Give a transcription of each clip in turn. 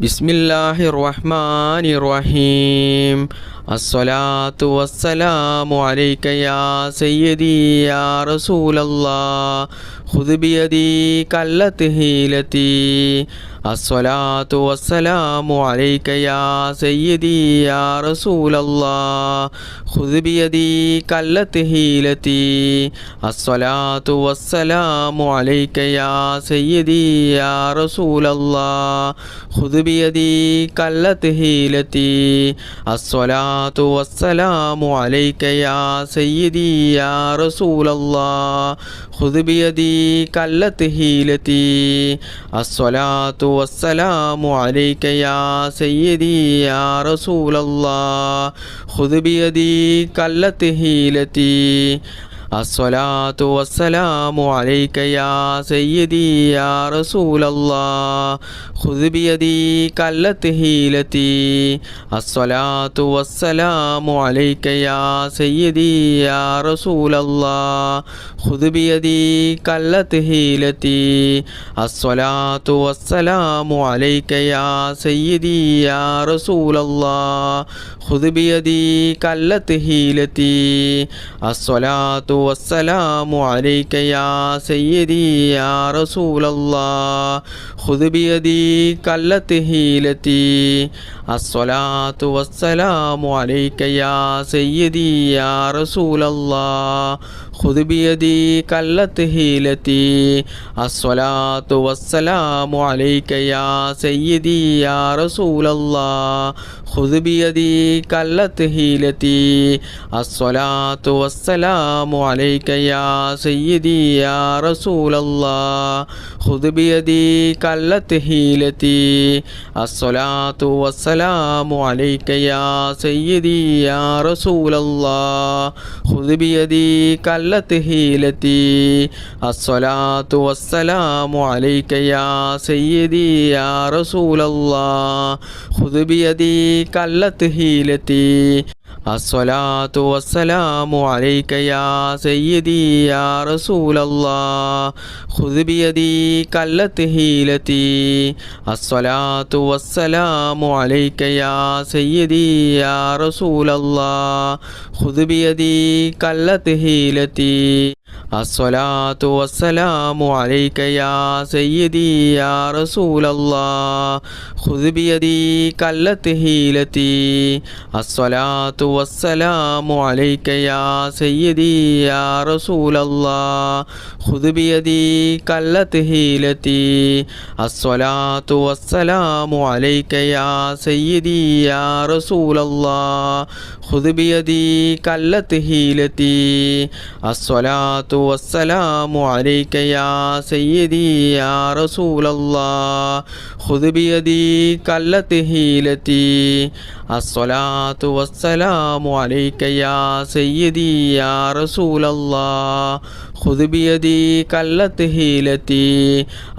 ബിസ്മില്ലാഹിർ റഹ്മാനിർ റഹീം. അസ്സലാത്തു വസ്സലാമു അലൈക യാ സയ്യിദി യാ റസൂലല്ലാഹ് ഖുദ് ബിയദി കല്ലത്ത് ഹീലതി. അസ്സലാത്തു വസ്സലാമു അലൈക യാ സയ്യിദി യാ റസൂലല്ലാഹ് ഖുദ് ബിയദി കല്ലത്ത് ഹീലതി. അസ്സലാത്തു വസ്സലാമു അലൈക യാ സയ്യിദി യാ റസൂലല്ലാഹ് ഖുദ് ബിയദി കല്ലത്ത് ഹീലതി. അസ്സലാത്തു വസ്സലാമു അലൈക യാ സയ്യിദി യാ റസൂലല്ലാഹ് ഖുദ് ബിയദി കല്ലത്ത് ഹീലതി. അസ്സലാത്തു വസ്സലാമു അലൈക യാ സയ്യിദി യാ റസൂലല്ലാഹ് ഖുദ് ബിയദി കല്ലത്ത് ഹീലതി. അസ്സലാത്തു വസ്സലാമു അലൈക യാ സയ്യിദി യാ റസൂലല്ലാഹ് ഖുദ് ബിയദി കല്ലത്ത് ഹീലതി. അസ്സലാത്തു വസ്സലാമു അലൈക യാ സയ്യിദി യാ റസൂലല്ലാഹ് ഖുദ് ബിയദി കല്ലത്ത് ഹീലതി. അസ്സലാത്തു വസ്സലാമു അലൈക യാ സയ്യിദി യാ റസൂലല്ലാഹ് ഖുദ് ബിയദി കല്ലത്ത് ഹീലതി. അസ്സലാത്തു വസ്സലാമു അലൈക യാ സയ്യിദി യാ റസൂലല്ലാഹ് ഖുദ് ബിയദി കല്ലത്ത് ഹീലതി. അസ്സലാത്തു വസ്സലാമു അലൈക യാ സയ്യിദി യാ റസൂലല്ലാഹ് ഖുദ് ബിയദി കല്ലത്ത് ഹീലതി. അസ്സലാത്തു വസ്സലാമു അലൈക യാ സയ്യിദി യാ റസൂലല്ലാഹ് ഖുദ് ബിയദി കല്ലത്ത് ഹീലതി. അസ്സലാത്തു വസ്സലാമു അലൈക യാ സയ്യിദി യാ റസൂലല്ലാഹ് ഖുദ് ബിയദി കല്ലത്ത് ഹീലതി. അസ്സലാത്തു വസ്സലാമു അലൈക യാ സയ്യിദി യാ റസൂലല്ലാഹ് ഖുദ് ബിയദി കല്ലത്ത് ഹീലതി. അസ്സലാത്തു വസ്സലാമു അലൈക യാ സയ്യിദി യാ റസൂലല്ലാഹ് ഖുദ് ബിയദി കല്ലത്ത് ഹീലതി. അസ്സലാത്തു വസ്സലാമു അലൈക യാ സയ്യിദി യാ റസൂലല്ലാഹ് ഖുദ് ബിയദി കല്ലത്ത് ഹീലതി. അസ്സലാത്തു വസ്സലാമു അലൈക യാ സയ്യിദി യാ റസൂലല്ലാഹ് ഖുദ് ബിയദി കല്ലത്ത് ഹീലതി. അസ്സലാത്തു വസ്സലാമു അലൈക യാ സയ്യിദി യാ റസൂലല്ലാഹ് ഖുദ് ബിയദി കല്ലത്ത് ഹീലതി. അസ്സലാത്തു വസ്സലാമു അലൈക യാ സയ്യിദി യാ റസൂലല്ലാഹ് ഖുദ് ബിയദി കല്ലത്ത് ഹീലതി. അസ്സലാത്തു വസ്സലാമു അലൈക യാ സയ്യിദി യാ റസൂലല്ലാഹ് ഖുദ് ബിയദി കല്ലത്ത് ഹീലതി. അസ്സലാത്തു വസ്സലാമു അലൈക യാ സയ്യിദി യാ റസൂലല്ലാഹ് ഖുദ് ബിയദി കല്ലത്ത് ഹീലതി. അസ്സലാത്തു വസ്സലാമു അലൈക യാ സയ്യിദി യാ റസൂലല്ലാഹ് ഖുദ് ബിയദി കല്ലത്ത് ഹീലതി.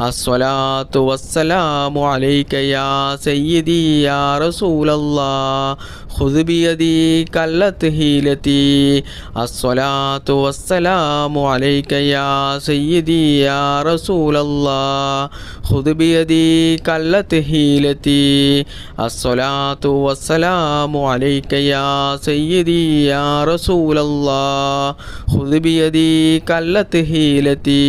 അസ്സലാത്തു വസ്സലാമു അലൈക യാ സയ്യിദി യാ റസൂലല്ലാഹ് ഖുദ് ബിയദി കല്ലത്ത് ഹീലതി. അസ്സലാത്തു വസ്സലാമു അലൈക യാ സയ്യിദി യാ റസൂലല്ലാഹ് ഖുദ് ബിയദി കല്ലത്ത് ഹീലതി. അസ്സലാത്തു വസ്സലാമു അലൈക യാ സയ്യിദി യാ റസൂലല്ലാഹ് ഖുദ് ബിയദി കല്ലത്ത് ഹീലതി.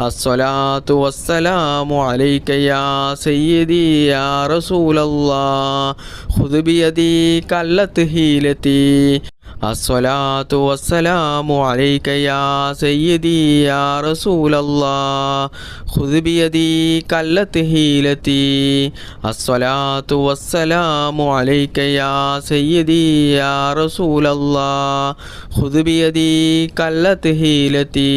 അസ്സലാത്തു വസ്സലാമു അലൈക യാ സയ്യിദി യാ റസൂലല്ലാഹ് ഖുദ് ബിയദി കല്ലത്ത് ഹീലതി. അസ്സലാത്തു വസ്സലാമു അലൈക യാ സയ്യിദി യാ റസൂലല്ലാഹ് ഖുദ് ബിയദി കല്ലത്ത് ഹീലതി. അസ്സലാത്തു വസ്സലാമു അലൈക യാ സയ്യിദി യാ റസൂലല്ലാഹ് ഖുദ് ബിയദി കല്ലത്ത് ഹീലതി.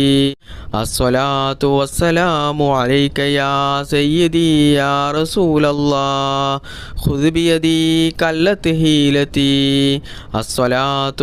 അസ്സലാത്തു വസ്സലാമു അലൈക യാ സയ്യിദി യാ റസൂലല്ലാഹ് ഖുദ് ബിയദി കല്ലത്ത് ഹീലതി. അസ്സലാത്തു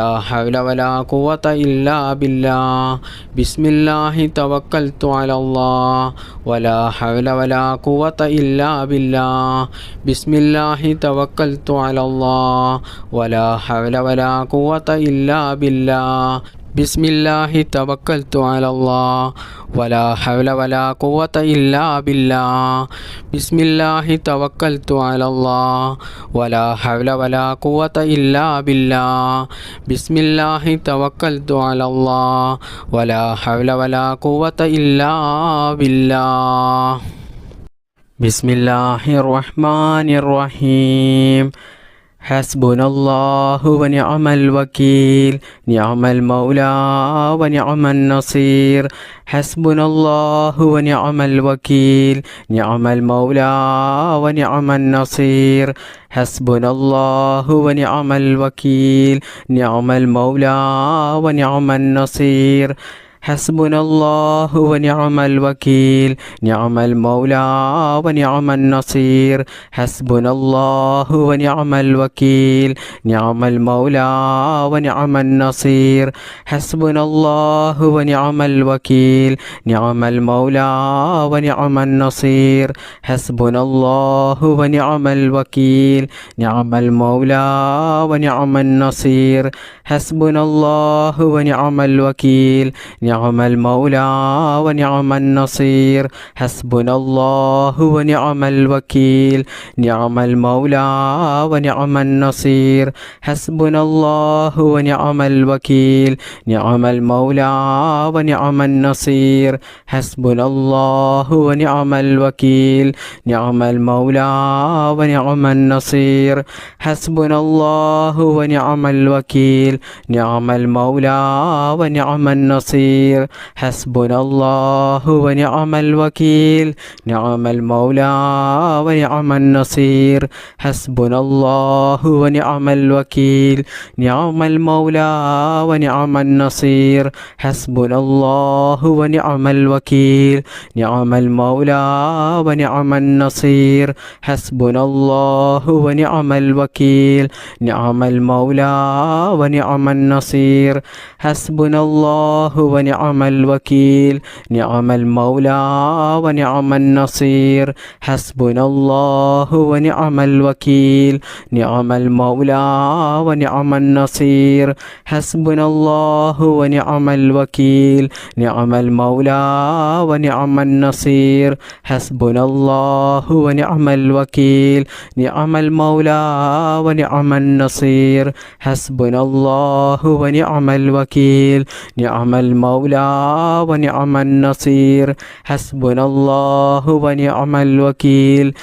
ولا حول ولا قوة إلا بالله بسم الله توكلت على الله ولا حول ولا قوة إلا بالله بسم الله توكلت على الله ولا حول ولا قوة إلا بالله بسم الله توكلت على الله ولا حول ولا قوة إلا بالله بسم الله توكلت على الله ولا حول ولا قوة إلا بالله بسم الله توكلت على الله ولا حول ولا قوة إلا بالله بسم الله الرحمن الرحيم حسبنا الله ونعم الوكيل نعم المولى ونعم النصير حسبنا الله ونعم الوكيل نعم المولى ونعم النصير حسبنا الله ونعم الوكيل نعم المولى ونعم النصير حسبنا الله ونعم الوكيل نعم المولى ونعم النصير حسبنا الله ونعم الوكيل نعم المولى ونعم النصير حسبنا الله ونعم الوكيل نعم المولى ونعم النصير حسبنا الله ونعم الوكيل نعم المولى ونعم النصير حسبنا الله ونعم الوكيل نعم المولى ونعم النصير حسبنا الله ونعم الوكيل نعم المولى ونعم النصير حسبنا الله ونعم الوكيل نعم المولى ونعم النصير حسبنا الله ونعم الوكيل نعم المولى ونعم النصير حسبنا الله ونعم الوكيل نعم المولى ونعم النصير حسبنا الله ونعم الوكيل نعم المولى ونعم النصير حسبنا الله ونعم الوكيل نعم المولى ونعم النصير حسبنا الله ونعم الوكيل نعم المولى ونعم النصير حسبنا الله ونعم الوكيل نعم المولى ونعم النصير حسبنا الله ونعم الوكيل نعم المولى ونعم النصير حسبنا الله ونعم الوكيل نعم المولى ونعم النصير حسبنا الله ونعم الوكيل نعم المولى ونعم النصير حسبنا الله ونعم الوكيل نعم المولى ونعم النصير حسبنا الله ونعم الوكيل نعم المولى ونعم النصير حسبنا الله ونعم الوكيل نعم المولى ونعم النصير حسبنا الله ونعم الوكيل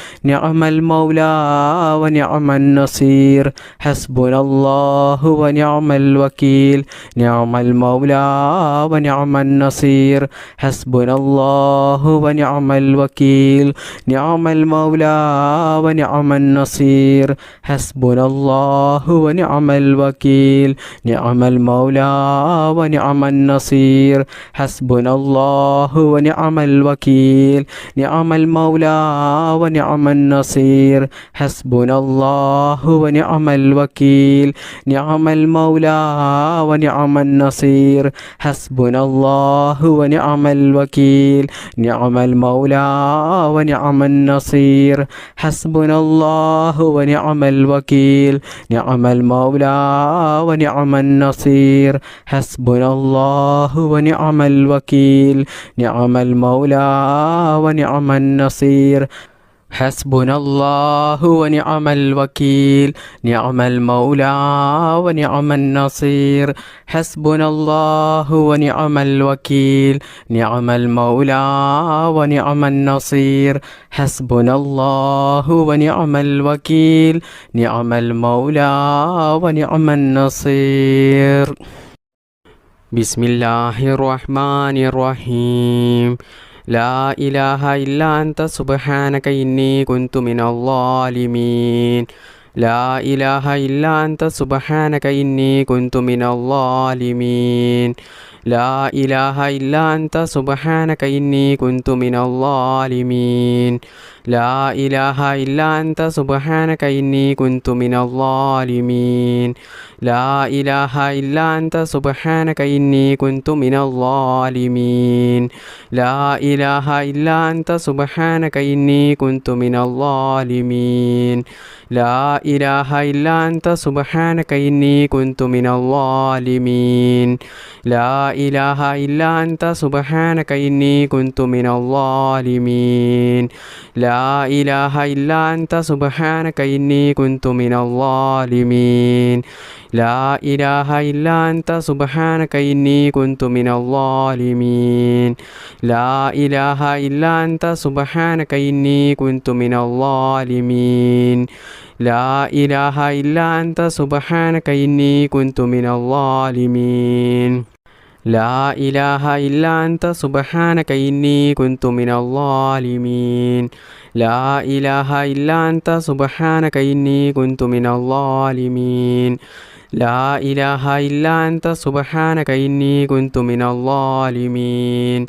نعم المولى ونعم النصير حسبنا الله ونعم الوكيل نعم المولى ونعم النصير حسبنا الله ونعم الوكيل نعم المولى ونعم النصير حسبنا الله ونعم الوكيل نعم المولى ونعم النصير حسبنا الله ونعم الوكيل نعم المولى ونعم النصير حسبنا الله ونعم الوكيل نعم المولى ونعم النصير حسبنا الله ونعم الوكيل نعم المولى ونعم النصير حسبنا الله ونعم الوكيل نعم المولى ونعم النصير حسبنا الله ونعم الوكيل نعم المولى ونعم النصير حسبنا الله ونعم الوكيل نعم المولى ونعم النصير حسبنا الله ونعم الوكيل نعم المولى ونعم النصير بسم الله الرحمن الرحيم لا إله إلا أنت سبحانك إني كنت من الظالمين لا إله إلا أنت سبحانك إني كنت من الظالمين لا إله إلا أنت سبحانك إني كنت من الظالمين لا إله إلا أنت سبحانك إني كنت من الظالمين لا إله إلا أنت سبحانك إني كنت من الظالمين لا إله إلا أنت سبحانك إني كنت من الظالمين لا إله إلا أنت سبحانك إني كنت من الظالمين لا إله إلا أنت سبحانك إني كنت من الظالمين لا إله إلا أنت سبحانك إني كنت من الظالمين لا إله إلا أنت سبحانك إني كنت من الظالمين لا إله إلا أنت سبحانك إني كنت من الظالمين لا إله إلا أنت سبحانك إني كنت من الظالمين لا إله إلا أنت سبحانك إني كنت من الظالمين لا إله إلا أنت سبحانك إني كنت من الظالمين لا إله إلا أنت سبحانك إني كنت من الظالمين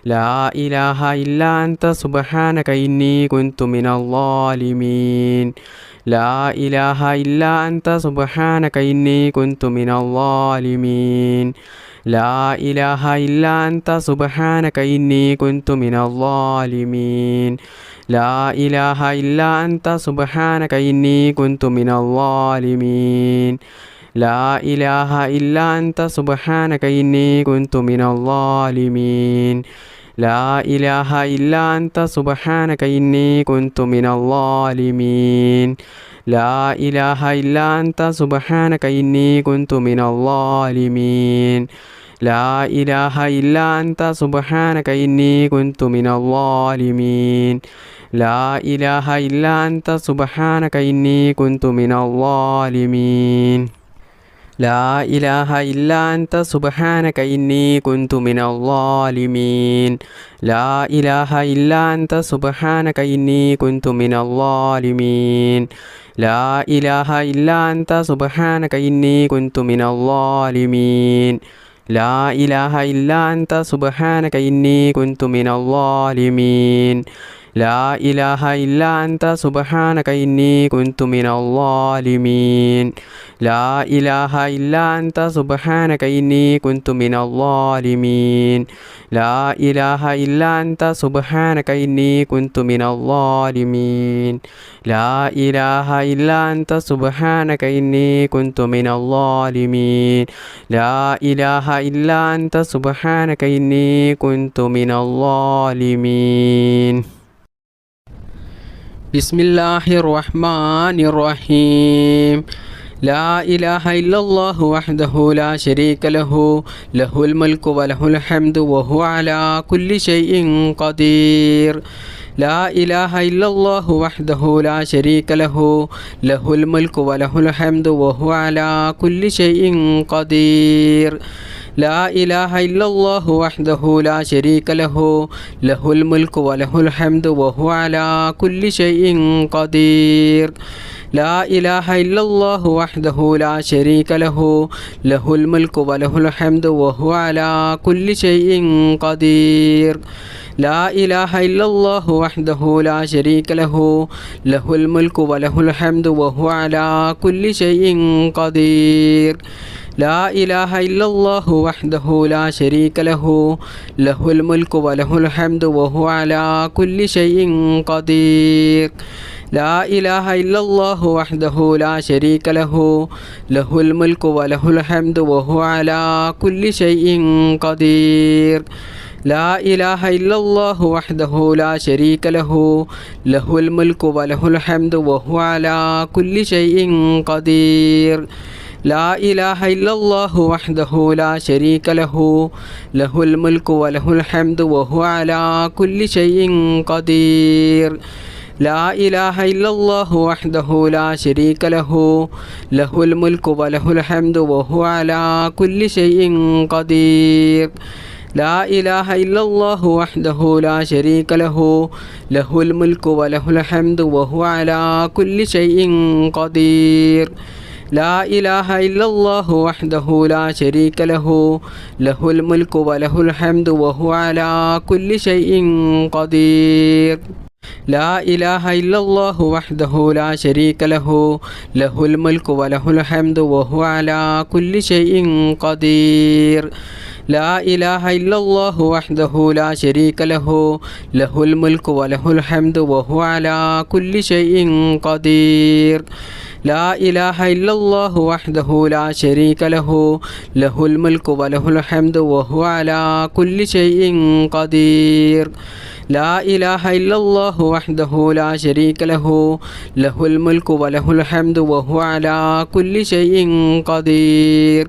لا إله إلا أنت سبحانك إني كنت من الظالمين لا إله إلا أنت سبحانك إني كنت من الظالمين لا إله إلا أنت سبحانك إني كنت من الظالمين لا إله إلا أنت سبحانك إني كنت من الظالمين لا إله إلا أنت سبحانك إني كنت من الظالمين لا إله إلا أنت سبحانك إني كنت من الظالمين لا إله إلا أنت سبحانك إني كنت من الظالمين لا إله إلا أنت سبحانك إني كنت من الظالمين لا إله إلا أنت سبحانك إني كنت من الظالمين لا إله إلا أنت سبحانك إني كنت من الظالمين لا إله إلا أنت سبحانك إني كنت من الظالمين لا إله إلا أنت سبحانك إني كنت من الظالمين لا إله إلا أنت سبحانك إني كنت من الظالمين لا إله إلا أنت سبحانك إني كنت من الظالمين لا إله إلا أنت سبحانك إني كنت من الظالمين لا إله إلا أنت سبحانك إني كنت من الظالمين لا إله إلا أنت سبحانك إني كنت من الظالمين لا إله إلا أنت سبحانك إني كنت من الظالمين بسم الله الرحمن الرحيم لا إله إلا الله وحده لا شريك له له الملك وله الحمد وهو على كل شيء قدير لا إله إلا الله وحده لا شريك له له الملك وله الحمد وهو على كل شيء قدير لا إله إلا الله وحده لا شريك له له الملك وله الحمد وهو على كل شيء قدير لا إله إلا الله وحده لا شريك له له الملك وله الحمد وهو على كل شيء قدير لا إله إلا الله وحده لا شريك له له الملك وله الحمد وهو على كل شيء قدير لا إله إلا الله وحده لا شريك له له الملك وله الحمد وهو على كل شيء قدير لا إله إلا الله وحده لا شريك له له الملك وله الحمد وهو على كل شيء قدير لا إله إلا الله وحده لا شريك له له الملك وله الحمد وهو على كل شيء قدير لا إله إلا الله وحده لا شريك له له الملك وله الحمد وهو على كل شيء قدير لا إله إلا الله وحده لا شريك له له الملك وله الحمد وهو على كل شيء قدير لا إله إلا الله وحده لا شريك له له الملك وله الحمد وهو على كل شيء قدير لا إله إلا الله وحده لا شريك له له الملك وله الحمد وهو على كل شيء قدير لا إله إلا الله وحده لا شريك له له الملك وله الحمد وهو على كل شيء قدير لا إله إلا الله وحده لا شريك له له الملك وله الحمد وهو على كل شيء قدير لا إله إلا الله وحده لا شريك له له الملك وله الحمد وهو على كل شيء قدير لا إله إلا الله وحده لا شريك له له الملك وله الحمد وهو على كل شيء قدير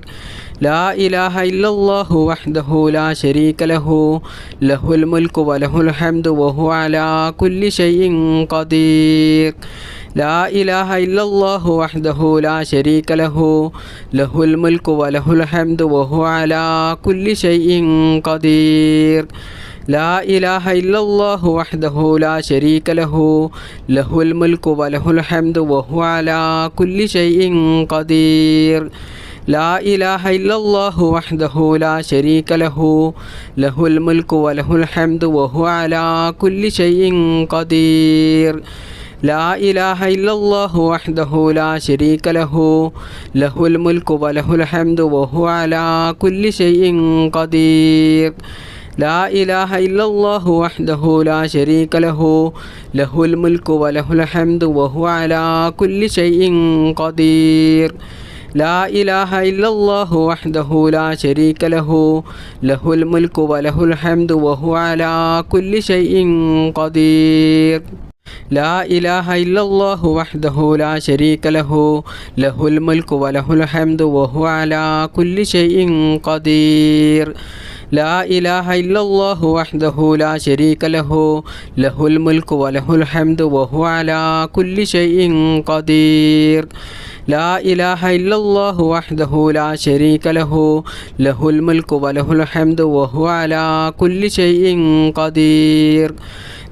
لا إله إلا الله وحده لا شريك له له الملك وله الحمد وهو على كل شيء قدير لا إله إلا الله وحده لا شريك له له الملك وله الحمد وهو على كل شيء قدير لا إله إلا الله وحده لا شريك له له الملك وله الحمد وهو على كل شيء قدير لا إله إلا الله وحده لا شريك له له الملك وله الحمد وهو على كل شيء قدير لا إله إلا الله وحده لا شريك له له الملك وله الحمد وهو على كل شيء قدير لا إله إلا الله وحده لا شريك له له الملك وله الحمد وهو على كل شيء قدير لا إله إلا الله وحده لا شريك له له الملك وله الحمد وهو على كل شيء قدير لا إله إلا الله وحده لا شريك له له الملك وله الحمد وهو على كل شيء قدير لا إله إلا الله وحده لا شريك له له الملك وله الحمد وهو على كل شيء قدير لا إله إلا الله وحده لا شريك له له الملك وله الحمد وهو على كل شيء قدير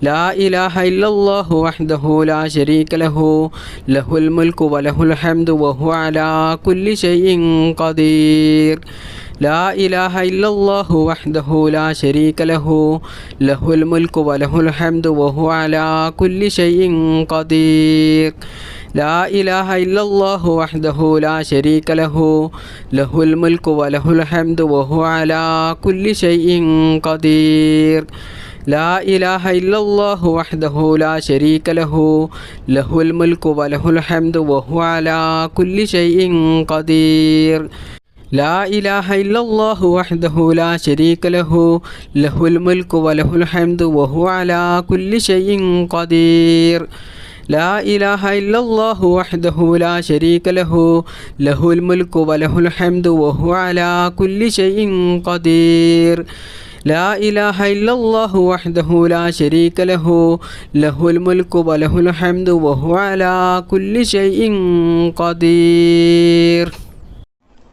لا إله إلا الله وحده لا شريك له له الملك وله الحمد وهو على كل شيء قدير لا إله إلا الله وحده لا شريك له له الملك وله الحمد وهو على كل شيء قدير لا إله إلا الله وحده لا شريك له له الملك وله الحمد وهو على كل شيء قدير لا إله إلا الله وحده لا شريك له له الملك وله الحمد وهو على كل شيء قدير لا إله إلا الله وحده لا شريك له له الملك وله الحمد وهو على كل شيء قدير لا إله إلا الله وحده لا شريك له له الملك وله الحمد وهو على كل شيء قدير لا إله إلا الله وحده لا شريك له له الملك وله الحمد وهو على كل شيء قدير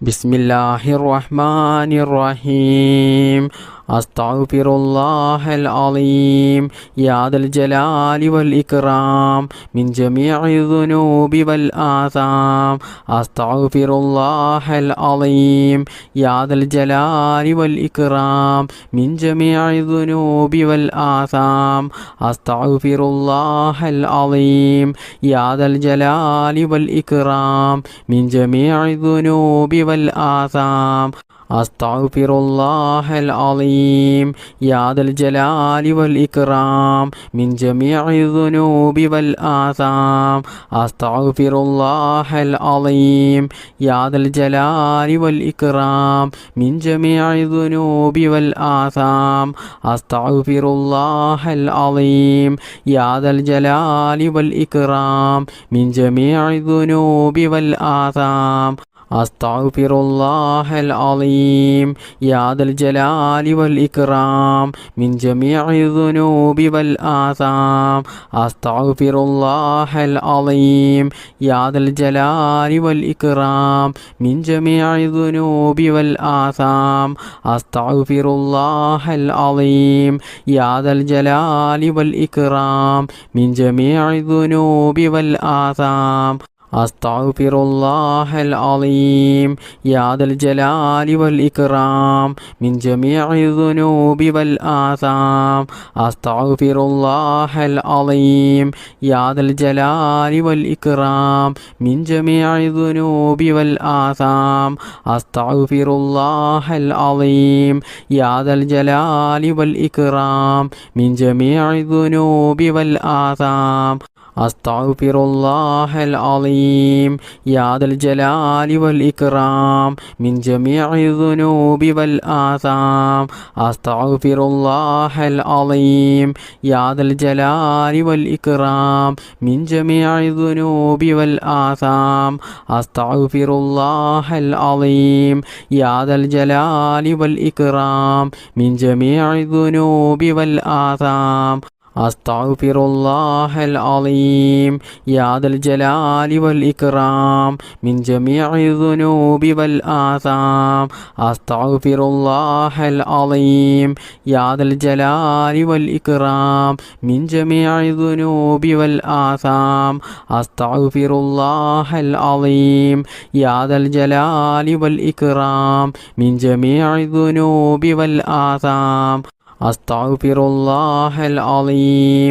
بسم الله الرحمن الرحيم أستغفر الله العظيم يا ذا الجلال والإكرام من جميع الذنوب والآثام أستغفر الله العظيم يا ذا الجلال والإكرام من جميع الذنوب والآثام أستغفر الله العظيم يا ذا الجلال والإكرام من جميع الذنوب والآثام أستغفر الله العظيم يا ذا الجلال والإكرام من جميع الذنوب والآثام أستغفر الله العظيم يا ذا الجلال والإكرام من جميع الذنوب والآثام أستغفر الله العظيم يا ذا الجلال والإكرام من جميع الذنوب والآثام أستغفر الله العظيم يا ذا الجلال والإكرام من جميع الذنوب والآثام أستغفر الله العظيم يا ذا الجلال والإكرام من جميع الذنوب والآثام أستغفر الله العظيم يا ذا الجلال والإكرام من جميع الذنوب والآثام അസ്തഗ്ഫിറുല്ലാഹൽ അളീം യാ ദൽ ജലാലി വൽ ഇക്റാം മിൻ ജമീഇ ദുനൂബി വൽ ആസാം അസ്തഗ്ഫിറുല്ലാഹൽ അളീം യാ ദൽ ജലാലി വൽ ഇക്റാം മിൻ ജമീഇ ദുനൂബി വൽ ആസാം അസ്തഗ്ഫിറുല്ലാഹൽ അളീം യാ ദൽ ജലാലി വൽ ഇക്റാം മിൻ ജമീഇ ദുനൂബി വൽ ആസാം അസ്തഗ്ഫിറുല്ലാഹൽ അളീം യാ ദൽ ജലാലി വൽ ഇക്റാം മിൻ ജമീഇ ദുനൂബി വൽ ആസാം അസ്തഗ്ഫിറുല്ലാഹൽ അളീം യാ ദൽ ജലാലി വൽ ഇക്റാം മിൻ ജമീഇ ദുനൂബി വൽ ആസാം അസ്തഗ്ഫിറുല്ലാഹൽ അളീം യാ ദൽ ജലാലി വൽ ഇക്റാം മിൻ ജമീഇ ദുനൂബി വൽ ആസാം അസ്തഗ്ഫിറുല്ലാഹൽ അളീം യാ ദൽ ജലാലി വൽ ഇക്റാം മിൻ ജമീഇ ദുനൂബി വൽ ആസാം അസ്തഗ്ഫിറുല്ലാഹൽ അളീം യാ ദൽ ജലാലി വൽ ഇക്റാം മിൻ ജമീഇ ദുനൂബി വൽ ആസാം അസ്തഗ്ഫിറുല്ലാഹൽ അളീം യാ ദൽ ജലാലി വൽ ഇക്റാം മിൻ ജമീഇ ദുനൂബി വൽ ആസാം അസ്തഗ്ഫിറുല്ലാഹൽ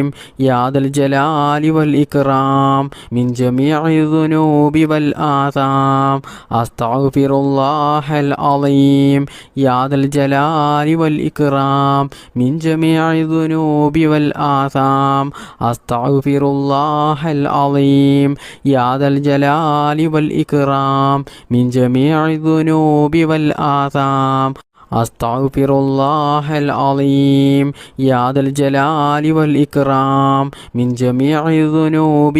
അളീം യാ ദൽ ജലാലി വൽ ഇക്റാം മിൻ ജമീഇ ദുനൂബി വൽ ആസാം അസ്തഗ്ഫിറുല്ലാഹൽ അളീം യാ ദൽ ജലാലി വൽ ഇക്റാം മിൻ ജമീഇ ദുനൂബി വൽ ആസാം അസ്തഗ്ഫിറുല്ലാഹൽ അളീം യാ ദൽ ജലാലി വൽ ഇക്റാം മിൻ ജമീഇ ദുനൂബി വൽ ആസാം അസ്തഗ്ഫിറുല്ലാഹൽ അളീം യാ ദൽ ജലാലി വൽ ഇക്റാം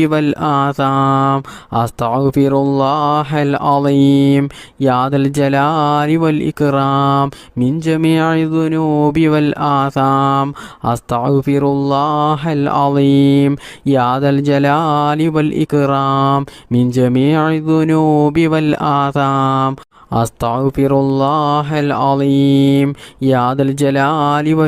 മിൻ ജമീഇ ദുനൂബി വൽ ആസാം അസ്തഗ്ഫിറുല്ലാഹൽ അളീം യാ ദൽ ജലാലി വൽ ഇക്റാം മിൻ ജമീഇ ദുനൂബി വൽ ആസാം അസ്തഗ്ഫിറുല്ലാഹൽ അളീം യാ ദൽ ജലാലി വൽ ഇക്റാം മിൻ ജമീഇ ദുനൂബി വൽ ആസാം അസ്തഗ്ഫിറുല്ലാഹൽ അളീം യാ ദൽ ജലാലി വൽ ഇക്റാം മിൻ ജമീഇ ദുനൂബി വൽ ആസാം അസ്തഗ്ഫിറുല്ലാഹൽ അളീം യാ ദൽ ജലാലി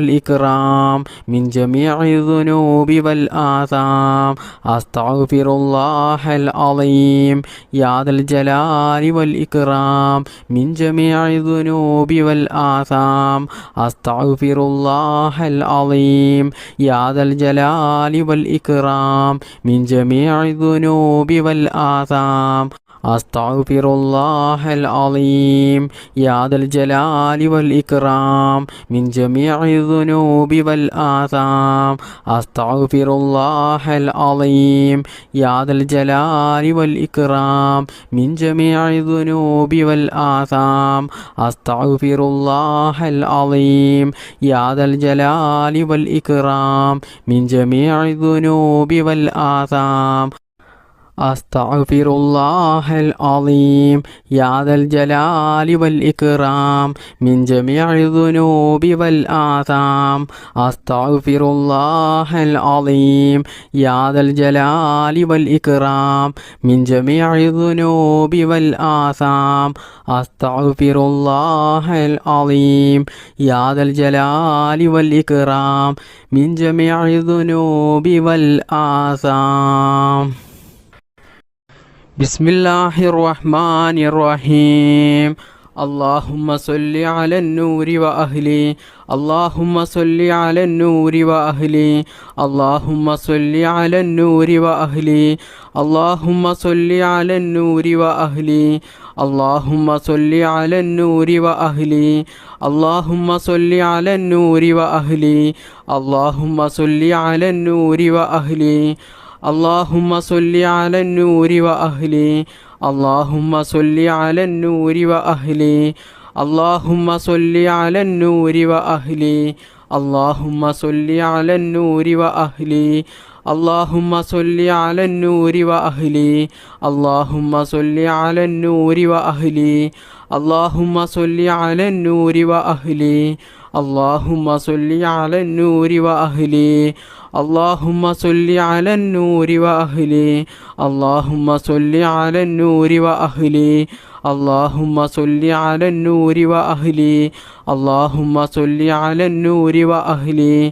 വൽ ഇക്റാം മിൻ ജമീഇ ദുനൂബി വൽ ആസാം അസ്തഗ്ഫിറുല്ലാഹൽ അളീം യാ ദൽ ജലാലി വൽ ഇക്റാം മിൻ ജമീഇ ദുനൂബി വൽ ആസാം അസ്തഗ്ഫിറുല്ലാഹൽ അളീം യാ ദൽ ജലാലി വൽ ഇക്റാം മിൻ ജമീഇ ദുനൂബി വൽ ആസാം അസ്തഗ്ഫിറുല്ലാഹൽ അളീം യാ ദൽ ജലാലി വൽ ഇക്റാം മിൻ ജമീഇ ദുനൂബി വൽ ആസാം അസ്തഗ്ഫിറുല്ലാഹൽ അളീം യാ ദൽ ജലാലി വൽ ഇക്റാം മിൻ ജമീഇ ദുനൂബി വൽ ആസാം അസ്തഗ്ഫിറുല്ലാഹൽ അളീം യാ ദൽ ജലാലി വൽ ഇക്റാം മിൻ ജമീഇ ദുനൂബി വൽ ആസാം അസ്തഗ്ഫിറുല്ലാഹൽ അളീം യാ ദൽ ജലാലി വൽ ഇക്റാം മിൻ ജമീഇ ദുനൂബി വൽ ആസാം അസ്തഗ്ഫിറുല്ലാഹൽ അളീം യാ ദൽ ജലാലി വൽ ഇക്റാം മിൻ ജമീഇ ദുനൂബി വൽ ആസാം ബിസ്മില്ലാഹിർ റഹ്മാനിർ റഹീം اللهم صل على النور وأهله اللهم صل على النور وأهله اللهم صل على النور وأهله اللهم صل على النور وأهله اللهم صل على النور وأهله اللهم صل على النور وأهله اللهم صل على النور وأهله اللهم صل على النور وأهله اللهم صل على النور وأهله اللهم صل على النور وأهله اللهم صل على النور وأهله اللهم صل على النور وأهله اللهم صل على النور وأهله اللهم صل على النور وأهله اللهم صل على النور وأهله اللهم صل على النور وأهله اللهم صل على النور وأهله اللهم صل على النور وأهله اللهم صل على النور وأهله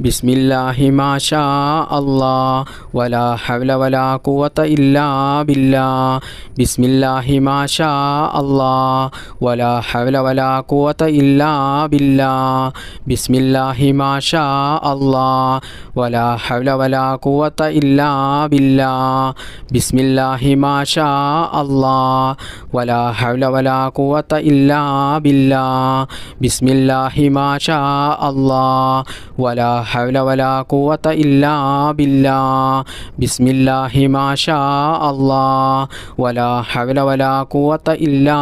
ബിസ്മില്ലാഹി മാ ഷാ അല്ലാഹ് വലാ ഹൗല വലാ ഖുവത ഇല്ലാ ബില്ലാഹ് ബിസ്മില്ലാഹി മാ ഷാ അല്ലാഹ് വലാ ഹൗല വലാ ഖുവത ഇല്ലാ ബില്ലാഹ് ബിസ്മില്ലാഹി മാ ഷാ അല്ലാഹ് വലാ ഹൗല വലാ ഖുവത ഇല്ലാ ബില്ലാഹ് ബിസ്മില്ലാഹി മാ ഷാ അല്ലാഹ് വലാ ഹൗല വലാ ഖുവത ഇല്ലാ ബില്ലാഹ് ബിസ്മില്ലാഹി മാ ഷാ അല്ലാഹ് വലാ ഹൗല വലാ ഖുവത ഇല്ലാ ബില്ലാഹ് ബിസ്മില്ലാഹി മാ ഷാ അല്ലാഹ് വലാ ഹൗല വലാ ഖുവത ഇല്ലാ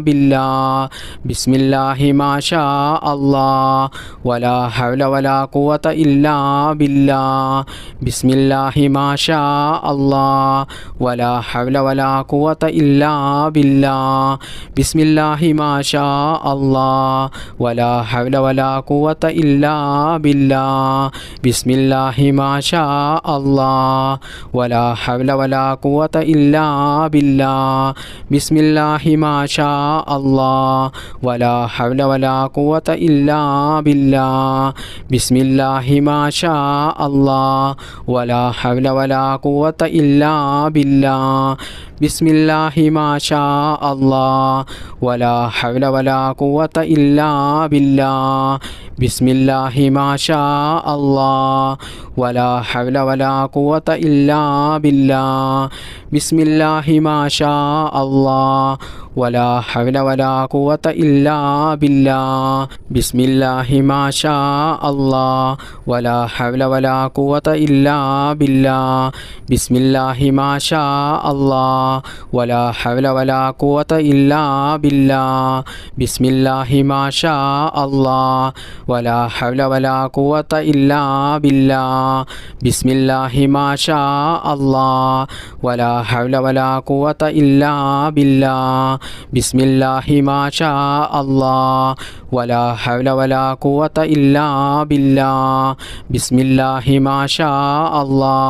ബില്ലാഹ് ബിസ്മില്ലാഹി മാ ഷാ അല്ലാഹ് വലാ ഹൗല വലാ ഖുവത ഇല്ലാ ബില്ലാഹ് ബിസ്മില്ലാഹി മാ ഷാ അല്ലാഹ് വലാ ഹൗല വലാ ഖുവത ഇല്ലാ ബില്ലാഹ് ബിസ്മില്ലാഹി മാ ഷാ അല്ലാഹ് വലാ ഹൗല വലാ ഖുവത ഇല്ലാ ബില്ലാഹ് ബിസ്മില്ലാഹി മാ ഷാ അല്ലാഹ് വലാ ഹൗല വലാ ഖുവത ഇല്ലാ ബില്ലാഹ് ബിസ്മില്ലാഹി മാ ഷാ അല്ലാഹ് വലാ ഹൗല വലാ ഖുവത ഇല്ലാ ബില്ലാഹ് ബിസ്മില്ലാഹി മാ ഷാ അല്ലാഹ് വലാ ഹൗല വലാ ഖുവത ഇല്ലാ ബില്ലാഹ് ബിസ്മില്ലാഹി മാ ഷാ അല്ലാഹ് വലാ ഹൗല വലാ ഖുവത ഇല്ലാ ബില്ലാഹ് ബിസ്മില്ലാഹി മാ ഷാ അല്ലാഹ് വലാ ഹൗല വലാ ഖുവത ഇല്ലാ ബില്ലാഹ് ബിസ്മില്ലാഹി മാ ഷാ അല്ലാഹ് വലാ ഹൗല വലാ ഖുവത ഇല്ലാ ബില്ലാഹ് ബിസ്മില്ലാഹി മാ ഷാ അല്ലാഹ് വലാ ഹൗല വലാ ഖുവത ഇല്ലാ ബില്ലാഹ് ബിസ്മില്ലാഹി മാ ഷാ അല്ലാഹ് വലാ ഹൗല വലാ ഖുവത ഇല്ലാ ബില്ലാഹ് ബിസ്മില്ലാഹി മാ ഷാ അല്ലാഹ് വലാ ഹൗല വലാ ഖുവത ഇല്ലാ ബില്ലാഹ് ബിസ്മില്ലാഹി മാ ഷാ അല്ലാഹ് വലാ ഹൗല വലാ ഖുവത ഇല്ലാ ബില്ലാഹ് ബിസ്മില്ലാഹി മാ ഷാ അല്ലാഹ് വലാ ഹൗല വലാ ഖുവത ഇല്ലാ ബില്ലാഹ് ബിസ്മില്ലാഹി മാ ഷാ അല്ലാഹ് വലാ ഹൗല വലാ ഖുവത ഇല്ലാ ബില്ലാഹ് ബിസ്മില്ലാഹി മാ ഷാ അല്ലാഹ്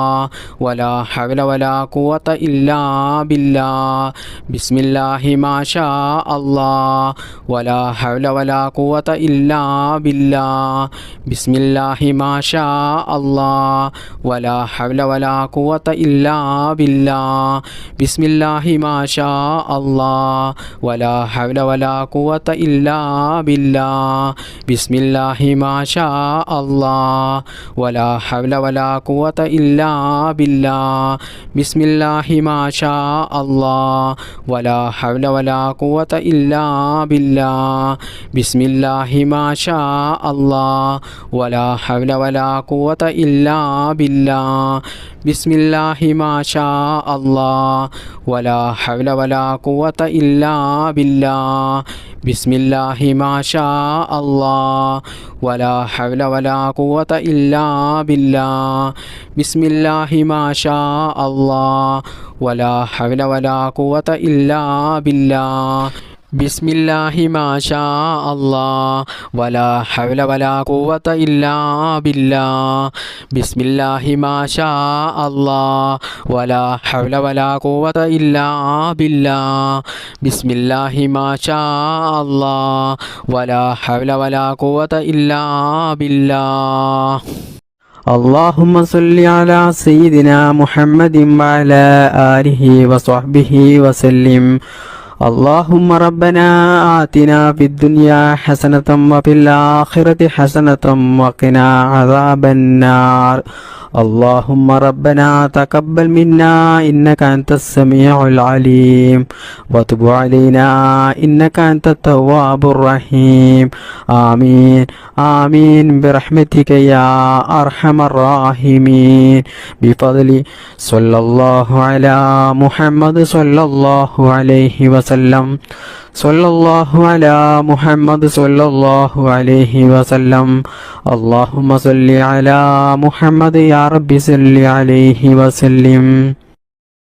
വലാ ഹൗല വലാ ഖുവത ഇല്ലാ ബില്ലാഹ് ബിസ്മില്ലാഹി മാ ഷാ അല്ലാഹ് വലാ ഹൗല വലാ ഖുവത ഇല്ലാ ബില്ലാഹ് ബിസ്മില്ലാഹി മാ ഷാ അല്ലാഹ് വലാ ഹൗല വലാ ഖുവത ഇല്ലാ ബില്ലാഹ് ബിസ്മില്ലാഹി മാ ഷാ അല്ലാഹ് വലാ ഹൗല വലാ ഖുവത ഇല്ലാ ബില്ലാഹ് ബിസ്മില്ലാഹി മാ ഷാ അല്ലാഹ് വലാ ഹൗല വലാ ഖുവത ഇല്ലാ ബില്ലാഹ് ബിസ്മില്ലാഹി മാ ഷാ അല്ലാഹ് വലാ ഹൗല വലാ ഖുവത ഇല്ലാ ബില്ലാഹ് ബിസ്മില്ലാഹി മാ ഷാ അല്ലാഹ് വലാ ഹൗല വലാ ഖുവത ഇല്ലാ ബില്ലാഹ് ബിസ്മില്ലാഹി മാ ഷാ അല്ലാഹ് വലാ ഹൗല വലാ ഖുവത ഇല്ലാ ബില്ലാഹ് ബിസ്മില്ലാഹി മാ ഷാ അല്ലാഹ് വലാ ഹൗല വലാ ഖുവത ഇല്ലാ ബില്ലാഹ് ബിസ്മില്ലാഹി മാ ഷാ അല്ലാഹ് വലാ ഹൗല വലാ ഖുവത ഇല്ലാ ബില്ലാഹ് ബിസ്മില്ലാഹി മാ ഷാ അല്ലാഹ് വലാ ഹൗല വലാ ഖുവത ഇല്ലാ ബില്ലാഹ് ബിസ്മില്ലാഹി മാ ഷാ അല്ലാഹ് വലാ ഹൗല വലാ ഖുവത ഇല്ലാ ബില്ലാഹ് اللهم صل على سيدنا محمد وعلى آله وصحبه وسلم اللهم ربنا آتنا في الدنيا حسنة وفي الآخرة حسنة وقنا عذاب النار اللهم ربنا تقبل منا إنك أنت السميع العليم وتب علينا إنك أنت التواب الرحيم آمين آمين برحمتك يا أرحم الراحمين بفضل صلى الله على محمد صلى الله عليه وسلم صلى الله على محمد صلى الله عليه وسلم اللهم صل على محمد يا رب صل عليه وسلم